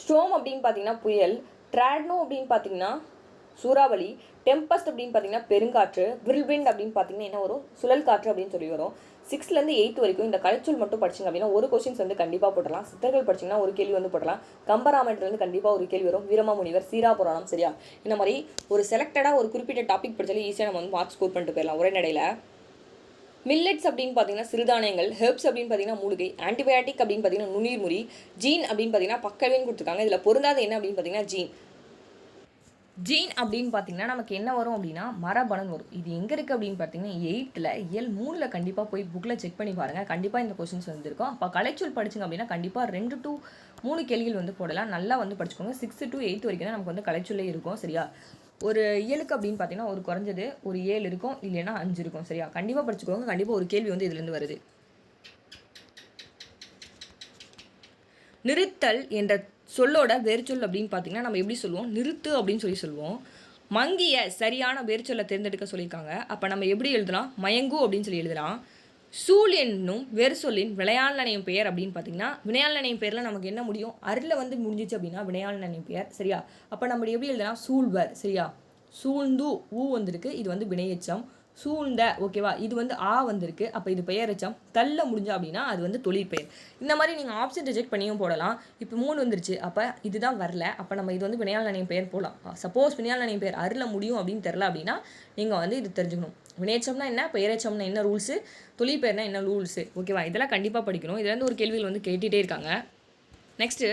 ஸ்டோம் அப்படின்னு பார்த்தீங்கன்னா புயல், ட்ராட்னோ அப்படின்னு பார்த்தீங்கன்னா சூறாவளி, டெம்பஸ்ட் அப்படின்னு பார்த்தீங்கன்னா பெருங்காற்று, வில்விண்ட் அப்படின்னு பார்த்தீங்கன்னா என்ன வரும், சுழல் காற்று அப்படின்னு சொல்லி வரும். 6லேருந்து 8 வரைக்கும் இந்த கலைச்சொல் மட்டும் படிச்சிங்க அப்படின்னா ஒரு கொஸ்டின்ஸ் வந்து கண்டிப்பாக போடலாம். சித்தர்கள் படிச்சிங்கன்னா ஒரு கேள்வி வந்து போடலாம். கம்பராமாயணத்துலேருந்து கண்டிப்பாக ஒரு கேள்வி வரும். வீரமாமுனிவர், சீரா புராணம். சரியா, இந்த மாதிரி ஒரு செலக்டடாக ஒரு குறிப்பிட்ட டாபிக் படித்தாலும் ஈஸியாக நம்ம வந்து மார்க் ஸ்கோர் பண்ணிட்டு போயிடலாம் ஒரே நடையில். மில்லட்ஸ் அப்படின்னு பார்த்தீங்கன்னா சிறுதானியங்கள், ஹெர்ப்ஸ் அப்படின்னு பார்த்தீங்கன்னா மூலிகை, ஆன்டிபயாட்டிக் அப்படின்னு பார்த்தீங்கன்னா நுண்ணீர்முறி, ஜீன் அப்படின்னு பார்த்தீங்கன்னா பக்கவின்னு கொடுத்துருக்காங்க. இதில் பொருந்தாத என்ன அப்படின்னு பார்த்தீங்கன்னா ஜீன் அப்படின்னு பார்த்தீங்கன்னா நமக்கு என்ன வரும் அப்படின்னா மரபணு வரும். இது எங்கே இருக்குது அப்படின்னு பார்த்தீங்கன்னா 8ல் இயல் 3ல் கண்டிப்பாக போய் புக்கில் செக் பண்ணி பாருங்கள். கண்டிப்பாக இந்த கொஸ்டின்ஸ் வந்துருக்கும். அப்போ கலைச்சொல் படிச்சிங்க அப்படின்னா கண்டிப்பாக 2 to 3 கேள்விகள் வந்து போடலாம். நல்லா வந்து படிச்சுக்கோங்க. 6 to 8 வரைக்கும் தான் நமக்கு வந்து கலைச்சொல்லே இருக்கும். சரியா, ஒரு இயலுக்கு அப்படின்னு பார்த்தீங்கன்னா ஒரு குறைஞ்சது ஒரு 7 இருக்கும், இல்லைன்னா 5 இருக்கும். சரியா, கண்டிப்பாக படிச்சுக்கோங்க. கண்டிப்பாக ஒரு கேள்வி வந்து இதுலேருந்து வருது. நிறுத்தல் என்ற சொல்லோட வேர்ச்சொல் அப்படின்னு பார்த்தீங்கன்னா நம்ம எப்படி சொல்லுவோம், நிறுத்து அப்படின்னு சொல்லுவோம். மங்கிய சரியான வேர்ச்சொல்லை தேர்ந்தெடுக்க சொல்லியிருக்காங்க. அப்போ நம்ம எப்படி எழுதலாம், மயங்கு அப்படின்னு சொல்லி எழுதலாம். சூழ் என்னும் வேறு சொல்லின் விளையாள் நினையும் பெயர் அப்படின்னு பார்த்தீங்கன்னா வினையாள் நினையும் பெயரில் நமக்கு என்ன முடியும், அருளில் வந்து முடிஞ்சிச்சு அப்படின்னா வினையாள் நினையும் பெயர். சரியா, அப்போ நம்ம எப்படி எழுதலாம், சூழ்வர். சரியா, சூழ்ந்து ஊ வந்திருக்கு, இது வந்து வினையெச்சம். சூழ்ந்த, ஓகேவா, இது வந்து ஆ வந்திருக்கு, அப்போ இது பெயரெச்சம். தள்ள முடிஞ்சா அப்படின்னா அது வந்து தொழிற்பெயர். இந்த மாதிரி நீங்கள் ஆப்ஷன் ரிஜெக்ட் பண்ணியும் போடலாம். இப்போ 3 வந்துருச்சு, அப்போ இதுதான் வரல, அப்போ நம்ம இது வந்து வினையாள் நினையும் பெயர் போடலாம். சப்போஸ் வினையாள் நினையும் பெயர் அருள முடியும் அப்படின்னு தெரில அப்படின்னா நீங்கள் வந்து இது தெரிஞ்சுக்கணும். வினையச்சம்னா என்ன, பெயரெச்சம்னா என்ன ரூல்ஸு, தொழிற்பெயர்னா என்ன ரூல்ஸு. ஓகேவா, இதெல்லாம் கண்டிப்பாக படிக்கணும். இதுலேருந்து ஒரு கேள்விகள் வந்து கேட்டுகிட்டே இருக்காங்க. நெக்ஸ்ட்டு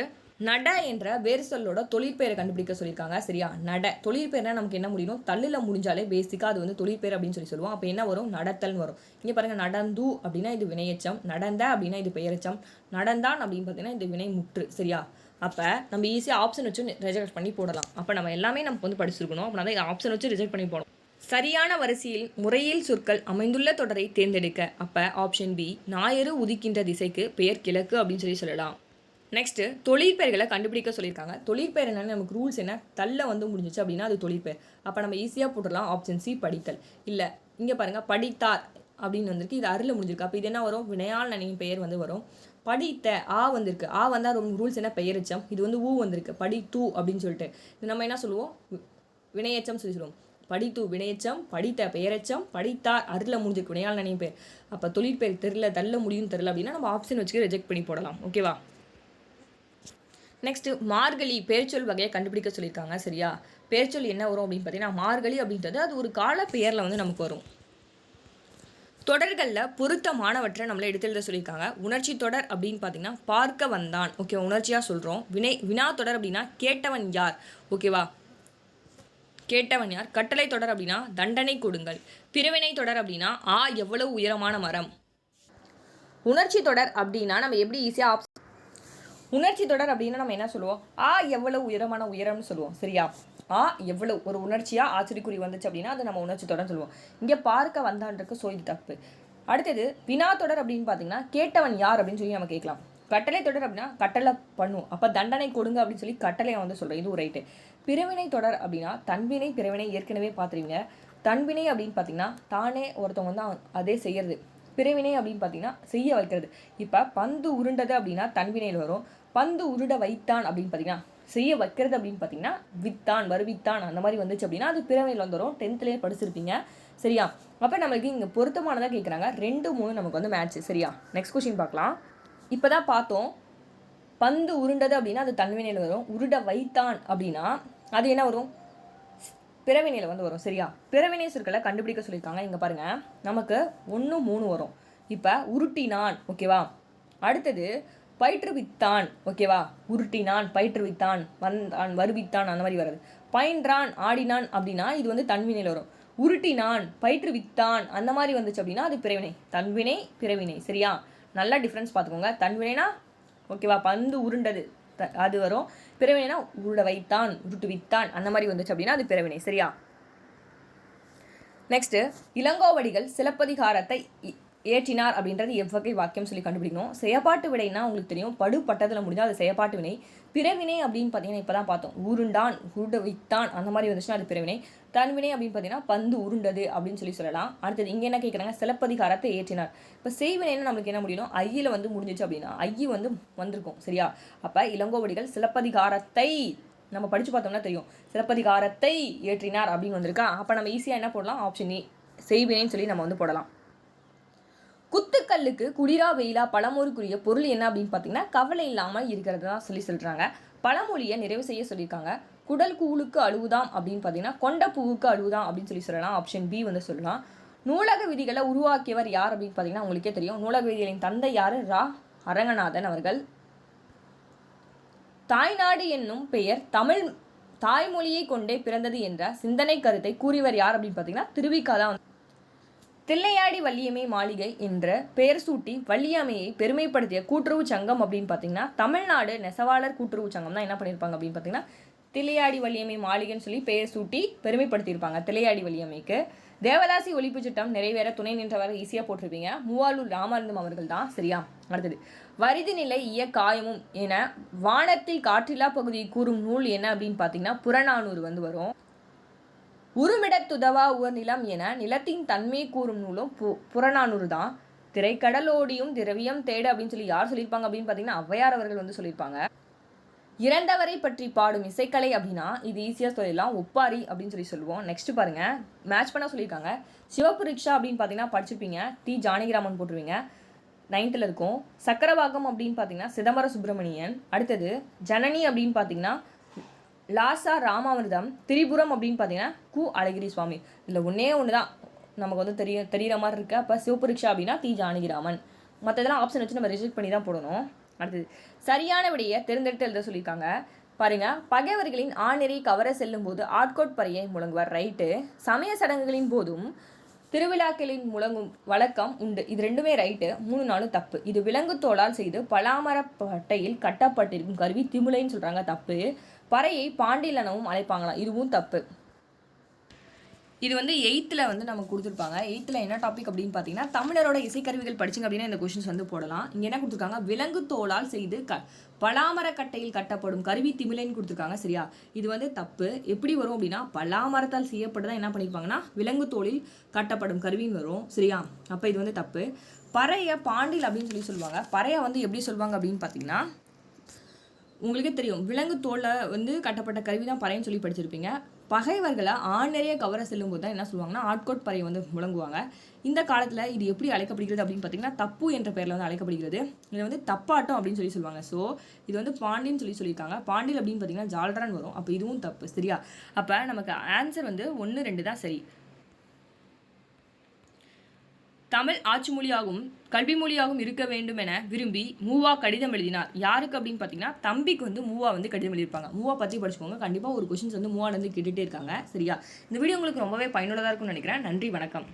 நட என்ற வேறு சொல்லோட தொழிற்பெயரை கண்டுபிடிக்க சொல்லியிருக்காங்க. சரியா, நட தொழிற்பெயர்னா நமக்கு என்ன முடியும், தள்ளில் முடிஞ்சாலே பேசிக்காக அது வந்து தொழிற்பெயர் அப்படின்னு சொல்லுவோம். அப்போ என்ன வரும், நடத்தல்னு வரும். இங்கே பாருங்கள், நடந்து அப்படின்னா இது வினையச்சம், நடந்த அப்படின்னா இது பெயரெச்சம், நடந்தான் அப்படின்னு பார்த்தீங்கன்னா இது வினை முற்று. சரியா, அப்போ நம்ம ஈஸியாக ஆப்ஷன் வச்சு ரிஜெக்ட் பண்ணி போடலாம். அப்போ நம்ம எல்லாமே நமக்கு வந்து படிச்சிருக்கணும். அப்படின்னா தான் ஆப்ஷன் வச்சு ரிஜெக்ட் பண்ணி போடணும். சரியான வரிசையில் முறையில் சொற்கள் அமைந்துள்ள தொடரை தேர்ந்தெடுக்க. அப்போ ஆப்ஷன் பி, ஞாயிறு உதிக்கின்ற திசைக்கு பெயர் கிழக்கு அப்படின்னு சொல்லலாம். நெக்ஸ்ட்டு தொழிற்பெயர்களை கண்டுபிடிக்க சொல்லியிருக்காங்க. தொழிற்பெயர் என்னென்னு நமக்கு ரூல்ஸ் என்ன, தள்ள வந்து முடிஞ்சிச்சு அப்படின்னா அது தொழிற்பெயர். அப்போ நம்ம ஈஸியாக போட்டுடலாம். ஆப்ஷன் சி, படித்தல். இல்லை, இங்கே பாருங்கள், படித்தார் அப்படின்னு வந்திருக்கு, இது அருளில் முடிஞ்சிருக்கு, அப்போ இது என்ன வரும், வினையால் நினையும் பெயர் வந்து வரும். படித்த ஆ வந்திருக்கு, ஆ வந்தால் ரொம்ப ரூல்ஸ் என்ன, பெயரெச்சம். இது வந்து ஊ வந்திருக்கு, படித்து அப்படின்னு சொல்லிட்டு இது நம்ம என்ன சொல்லுவோம், வினையச்சம் சொல்லுவோம். படித்து வினையச்சம், படித்த பெயரெச்சம், படித்தார் அருளில் முடிஞ்சிருக்கு, வினையால் நினையும் பெயர். அப்போ தொழிற்பெயர் தெரில, தள்ள முடியும் தெரில அப்படின்னா நம்ம ஆப்ஷன் வச்சுக்க ரிஜெக்ட் பண்ணி போடலாம். ஓகேவா. நெக்ஸ்ட்டு மார்கழி பேர்ச்சொல் வகையை கண்டுபிடிக்க சொல்லியிருக்காங்க. சரியா, பேர்ச்சொல் என்ன வரும் அப்படின்னு பார்த்தீங்கன்னா மார்கழி அப்படின்றது அது ஒரு கால பெயரில் வந்து நமக்கு வரும். தொடர்களில் பொருத்தமானவற்றை நம்மளை எடுத்து சொல்லியிருக்காங்க. உணர்ச்சி தொடர் அப்படின்னு பார்த்தீங்கன்னா பார்க்க வந்தான். ஓகே, உணர்ச்சியாக சொல்கிறோம். வினா தொடர் அப்படின்னா கேட்டவன் யார். ஓகேவா, கேட்டவன் யார். கட்டளை தொடர் அப்படின்னா தண்டனை கொடுங்கள். பிரிவினை தொடர் அப்படின்னா எவ்வளவு உயரமான மரம். உணர்ச்சி தொடர் அப்படின்னா நம்ம எப்படி ஈஸியாக உணர்ச்சி தொடர் அப்படின்னா நம்ம என்ன சொல்லுவோம், எவ்வளவு உயரமான உயரம்னு சொல்லுவோம். சரியா, எவ்வளவு ஒரு உணர்ச்சியாக ஆச்சரியக்குறி வந்துச்சு அப்படின்னா அது நம்ம உணர்ச்சி தொடர்னு சொல்லுவோம். இங்கே பார்க்க வந்தான்றக்கு இது தப்பு. அடுத்தது வினா தொடர் அப்படின்னு பார்த்தீங்கன்னா கேட்டவன் யார் அப்படின்னு சொல்லி நம்ம கேட்கலாம். கட்டளை தொடர் அப்படின்னா கட்டளை பண்ணும், அப்போ தண்டனை கொடுங்க அப்படின்னு சொல்லி கட்டளையை வந்து சொல்கிறோம், இது ரைட்டு. பிரிவினை தொடர் அப்படின்னா தன்வினை பிரிவினை ஏற்கனவே பார்த்துருவீங்க. தன்வினை அப்படின்னு பார்த்தீங்கன்னா தானே ஒருத்தவங்க வந்து அதே செய்யறது. பிரிவினை அப்படின்னு பார்த்தீங்கன்னா செய்ய வைக்கிறது. இப்போ பந்து உருண்டது அப்படின்னா தன்வினையில் வரும். பந்து உருட வைத்தான் அப்படின்னு பார்த்தீங்கன்னா செய்ய வைக்கிறது அப்படின்னு பார்த்தீங்கன்னா வித்தான், வருவித்தான் அந்த மாதிரி வந்துச்சு அப்படின்னா அது பிறவையில் வந்துடும். 10th படிச்சிருப்பீங்க. சரியா, அப்போ நம்மளுக்கு இங்கே பொருத்தமானதாக கேட்குறாங்க. 2, 3 நமக்கு வந்து மேட்ச். சரியா, நெக்ஸ்ட் கொஸ்டின் பார்க்கலாம். இப்போ தான் பார்த்தோம், பந்து உருண்டது அப்படின்னா அது தன்வினையில் வரும். உருட வைத்தான் அப்படின்னா அது என்ன வரும், பிறவினையில் வந்து வரும். சரியா, பிறவினை சொற்களை கண்டுபிடிக்க சொல்லியிருக்காங்க. இங்கே பாருங்கள், நமக்கு 1, 3 வரும். இப்போ உருட்டினான். ஓகேவா, அடுத்தது பயிற்றுவித்தான். ஓகேவா, உருட்டினான், பயிற்றுவித்தான், வந்தான், வருவித்தான் அந்த மாதிரி வர்றது. பயின்றான், ஆடினான் அப்படின்னா இது வந்து தன்வினையில் வரும். உருட்டினான், பயிற்றுவித்தான் அந்த மாதிரி வந்துச்சு அப்படின்னா அது பிறவினை. தன்வினை பிறவினை. சரியா, நல்லா டிஃப்ரென்ஸ் பார்த்துக்கோங்க. தன்வினைனா ஓகேவா பந்து உருண்டது அது வரும். பிறவினைனா உருட வைத்தான், உருட்டுவித்தான் அந்த மாதிரி வந்துச்சு அப்படின்னா அது பிறவினை. சரியா, நெக்ஸ்ட்டு இளங்கோவடிகள் சிலப்பதிகாரத்தை ஏற்றினார் அப்படின்றது எவ்வகை வாக்கியம் சொல்லி கண்டுபிடிக்கணும். செயப்பாட்டு வினைனா உங்களுக்கு தெரியும், படு பட்டத்தில் முடிஞ்சால் அது செயப்பாட்டு வினை. பிறவினை அப்படின்னு பார்த்தீங்கன்னா இப்போ தான் பார்த்தோம், உருண்டான், உருண்ட வைத்தான், அந்த மாதிரி வந்துச்சுன்னா அது பிறவினை. தன்வினை அப்படின்னு பார்த்தீங்கன்னா பந்து உருண்டது அப்படின்னு சொல்லலாம். அடுத்தது இங்கே என்ன கேட்குறாங்க, சிலப்பதிகாரத்தை ஏற்றினார். இப்போ செய்வினைன்னு நம்மளுக்கு என்ன முடியணும், ஐயில் வந்து முடிஞ்சிச்சு அப்படின்னா ஐ வந்து வந்திருக்கும் சரியா. அப்போ இளங்கோவடிகள் சிலப்பதிகாரத்தை நம்ம படித்து பார்த்தோம்னா தெரியும், சிலப்பதிகாரத்தை ஏற்றினார் அப்படின்னு வந்திருக்கா. அப்போ நம்ம ஈஸியாக என்ன போடலாம், ஆப்ஷன் ஏ செய்வினைன்னு சொல்லி நம்ம வந்து போடலாம். குத்துக்கல்லுக்கு குளிரா வெயிலா பழமொழிக்குரிய பொருள் என்ன அப்படின்னு பார்த்தீங்கன்னா கவலை இல்லாமல் இருக்கிறது தான் சொல்கிறாங்க. பழமொழியை நிறைவு செய்ய சொல்லியிருக்காங்க. குடல் கூழுக்கு அழுவுதாம் அப்படின்னு பார்த்தீங்கன்னா கொண்ட பூவுக்கு அழுவுதாம் அப்படின்னு சொல்லலாம். ஆப்ஷன் பி வந்து சொல்லலாம். நூலக விதிகளை உருவாக்கியவர் யார் அப்படின்னு பார்த்தீங்கன்னா உங்களுக்கே தெரியும், நூலக விதிகளின் தந்தை யார், ரா அரங்கநாதன் அவர்கள். தாய்நாடு என்னும் பெயர் தமிழ் தாய்மொழியை கொண்டே பிறந்தது என்ற சிந்தனை கருத்தை கூறியவர் யார் அப்படின்னு பார்த்தீங்கன்னா திருவிக்கா தான். தில்லையாடி வள்ளியம்மை மாளிகை என்ற பெயர் சூட்டி வள்ளியம்மையை பெருமைப்படுத்திய கூட்டுறவு சங்கம் அப்படின்னு பார்த்தீங்கன்னா தமிழ்நாடு நெசவாளர் கூட்டுறவு சங்கம் தான் என்ன பண்ணியிருப்பாங்க அப்படின்னு பார்த்தீங்கன்னா தில்லையாடி வள்ளியம்மை மாளிகைன்னு சொல்லி பெயர் சூட்டி பெருமைப்படுத்தியிருப்பாங்க தில்லையாடி வள்ளியம்மைக்கு. தேவதாசி ஒழிப்பு சட்டம் நிறைவேற துணை நின்றவரை ஈஸியாக போட்டிருப்பீங்க, மூவாலூர் ராமானந்தம் அவர்கள் தான் சரியா. அடுத்தது வரிது நிலை காயமும் என வானத்தில் காற்றில்லா பகுதியை கூறும் நூல் என்ன அப்படின்னு பார்த்தீங்கன்னா புறநானூறு வந்து வரும். உருமிடத்துதவா உவர் நிலம் என நிலத்தின் தன்மை கூறும் நூலும் புறநானூறு தான். திரைக்கடலோடியும் திரவியம் தேடு அப்படின்னு சொல்லி யார் சொல்லியிருப்பாங்க அப்படின்னு பார்த்தீங்கன்னா ஔவையார் அவர்கள் வந்து சொல்லியிருப்பாங்க. இறந்தவரை பற்றி பாடும் இசைக்கலை அப்படின்னா இது ஈஸியாக சொல்லிடலாம், ஒப்பாரி அப்படின்னு சொல்லி சொல்லுவோம். நெக்ஸ்ட் பாருங்க, மேட்ச் பண்ண சொல்லியிருக்காங்க. சிவப்பு ரிக்ஷா அப்படின்னு பார்த்தீங்கன்னா படிச்சிருப்பீங்க, டி ஜானகிராமன் போட்டுருவீங்க, 9th இருக்கும். சக்கரவாகம் அப்படின்னு பார்த்தீங்கன்னா சிதம்பர சுப்பிரமணியன். அடுத்தது ஜனனி அப்படின்னு பார்த்தீங்கன்னா லாசா ராமாமிர்தம். திரிபுரம் அப்படின்னு பார்த்தீங்கன்னா கு அழகிரி சுவாமி. இதில் ஒன்று தான் நமக்கு வந்து தெரிகிற மாதிரி இருக்கு. அப்போ சிவப்பு ரிக்ஷா அப்படின்னா தி ஜானகிராமன். மற்றதெல்லாம் ஆப்ஷன் வச்சு நம்ம ரிஜெக்ட் பண்ணி தான் போடணும். அடுத்தது சரியான விடையை தேர்ந்தெடுத்து எழுத சொல்லியிருக்காங்க. பாருங்க, பகைவர்களின் ஆணிரை கவர செல்லும் போது ஆட்கோட் பறையை முழங்குவார், ரைட்டு. சமய சடங்குகளின் போதும் திருவிழாக்களின் முழங்கும் வழக்கம் உண்டு, இது ரெண்டுமே ரைட்டு. 3 4 தப்பு. இது விலங்கு தோளால் செய்து பலாமரப்பட்டையில் கட்டப்பட்டிருக்கும் கருவி திமுலைன்னு சொல்கிறாங்க, தப்பு. பறையை பாண்டிலனவும் அழைப்பாங்களாம், இதுவும் தப்பு. இது வந்து 8th வந்து நமக்கு கொடுத்துருப்பாங்க. 8th என்ன டாபிக் அப்படின்னு பார்த்தீங்கன்னா தமிழரோட இசைக்கருவிகள் படிச்சிங்க அப்படின்னா இந்த கொஷின்ஸ் வந்து போடலாம். இங்கே என்ன கொடுத்துருக்காங்க, விலங்கு தோளால் செய்து பலாமரக்கட்டையில் கட்டப்படும் கருவி திமிலைன்னு கொடுத்துருக்காங்க சரியா. இது வந்து தப்பு. எப்படி வரும் அப்படின்னா பலாமரத்தால் செய்யப்பட்டு தான் என்ன பண்ணியிருப்பாங்கன்னா விலங்கு தோளில் கட்டப்படும் கருவின்னு வரும் சரியா. அப்போ இது வந்து தப்பு. பறைய பாண்டில் அப்படின்னு சொல்லி சொல்லுவாங்க. பறைய வந்து எப்படி சொல்லுவாங்க அப்படின்னு பார்த்தீங்கன்னா உங்களுக்கே தெரியும், விலங்கு தோலில் வந்து கட்டப்பட்ட கருவி தான் பறைன்னு சொல்லி படிச்சிருப்பீங்க. பகைவர்களை ஆண் நிறைய கவர செல்லும் போது தான் என்ன சொல்லுவாங்கன்னா ஆட்கோட் பறை வந்து முழங்குவாங்க. இந்த காலத்தில் இது எப்படி அழைக்கப்படுகிறது அப்படின்னு பார்த்தீங்கன்னா தப்பு என்ற பெயரில் வந்து அழைக்கப்படுகிறது. இதை வந்து தப்பாட்டம் அப்படின்னு சொல்லி சொல்லுவாங்க. ஸோ இது வந்து பாண்டின்னு சொல்லியிருக்காங்க. பாண்டில் அப்படின்னு பார்த்தீங்கன்னா ஜால்ரான் வரும். அப்போ இதுவும் தப்பு சரியா. அப்போ நமக்கு ஆன்சர் வந்து 1 2 தான் சரி. தமிழ் ஆட்சி மொழியாகவும் கல்வி மொழியாகவும் இருக்க வேண்டும் என விரும்பி மூவா கடிதம் எழுதினார். யாருக்கு அப்படின்னு பார்த்தீங்கன்னா தம்பிக்கு வந்து மூவா வந்து கடிதம் எழுதியிருப்பாங்க. மூவா பற்றி படிச்சுக்கோங்க, கண்டிப்பாக ஒரு கொஷின்ஸ் வந்து மூவாலேருந்து கேட்டுகிட்டே இருக்காங்க சரியா. இந்த வீடியோ உங்களுக்கு ரொம்பவே பயனுள்ளதாக இருக்கும்னு நினைக்கிறேன். நன்றி, வணக்கம்.